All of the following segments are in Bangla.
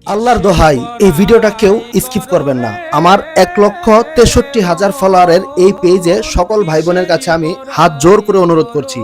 আল্লাহর দোহাই, এই ভিডিওটা কেউ স্কিপ করবেন না। আমার 1,63,000 ফলোয়ারের এই পেজে সকল ভাই বোনের কাছে আমি হাত জোর করে অনুরোধ করছি,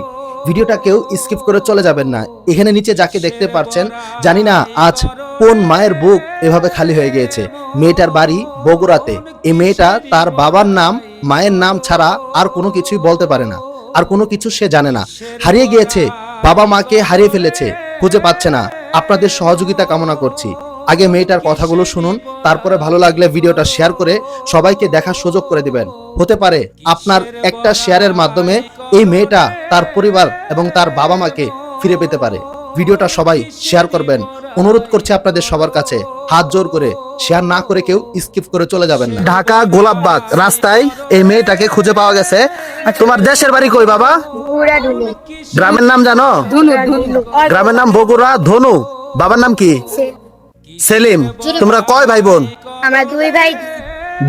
ভিডিওটা কেউ স্কিপ করে চলে যাবেন না। এখানে নিচে যাকে দেখতে পাচ্ছেন, জানি না আজ কোন মায়ের বুক এভাবে খালি হয়ে গিয়েছে। মেয়েটার বাড়ি বগুড়াতে। এই মেয়েটা তার বাবার নাম, মায়ের নাম ছাড়া আর কোনো কিছুই বলতে পারে না, আর কোনো কিছু সে জানে না। হারিয়ে গিয়েছে, বাবা মাকে হারিয়ে ফেলেছে, খুঁজে পাচ্ছে না। আপনাদের সহযোগিতা কামনা করছি। আগে মেয়েটার কথাগুলো শুনুন, তারপরে ভালো লাগলে ভিডিওটা শেয়ার করে সবাইকে দেখার সুযোগ করে দিবেন। হতে পারে আপনার একটা শেয়ারের মাধ্যমে এই মেয়েটা তার পরিবার এবং তার বাবা মাকে ফিরে পেতে পারে। ভিডিওটা সবাই শেয়ার করবেন, অনুরোধ করছি আপনাদের সবার কাছে হাত জোর করে। শেয়ার না করে কেউ স্কিপ করে চলে যাবেন না। ঢাকা গোলাপবাগ রাস্তায় এই মেয়েটাকে খুঁজে পাওয়া গেছে। তোমার দেশের বাড়ি কই বাবা? গ্রামের নাম জানো? গ্রামের নাম বগুড়া ধনু। বাবার নাম কি? সেলিম। তোমরা কয় ভাই বোন? আমরা দুই ভাই।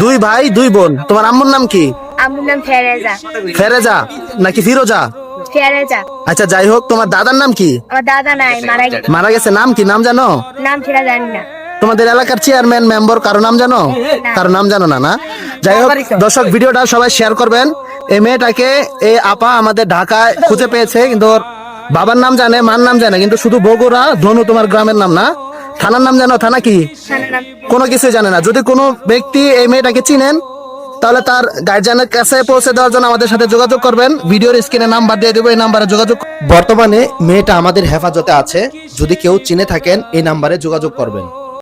দুই ভাই দুই বোন। তোমার আম্মুর নাম কি? আম্মুর নাম ফেরেজা। ফেরেজা নাকি ফিরোজা? ফেরেজা। আচ্ছা, যাই হোক, তোমার দাদার নাম কি? আমার দাদা নাই, মারা গেছে। মারা গেছে। নাম কি? নাম জানো? নাম ফেরা জানি না। তোমাদের এলাকার চেয়ারম্যান মেম্বার কারো নাম জানো? কারো নাম জানো না? না, যাই হোক দর্শক, ভিডিওটা সবাই শেয়ার করবেন। এই মেয়েটাকে এই আপা আমাদের ঢাকায় খুঁজে পেয়েছে, কিন্তু ওর বাবার নাম জানে, মার নাম জানে, কিন্তু শুধু বগুড়া ধনু তোমার গ্রামের নাম না। থানার নাম জানো? থানা কি? থানার নাম কোনো কিছু জানে না। যদি কোনো ব্যক্তি এই মেয়েটাকে চিনেন, তাহলে তার গার্জিয়ানের কাছে পৌঁছে দেওয়ার জন্য আমাদের সাথে যোগাযোগ করবেন। ভিডিওর স্ক্রিনে নাম্বার দিয়ে দেবো, এই নাম্বারে যোগাযোগ। বর্তমানে মেয়েটা আমাদের হেফাজতে আছে। যদি কেউ চিনে থাকেন, এই নাম্বারে যোগাযোগ করবেন।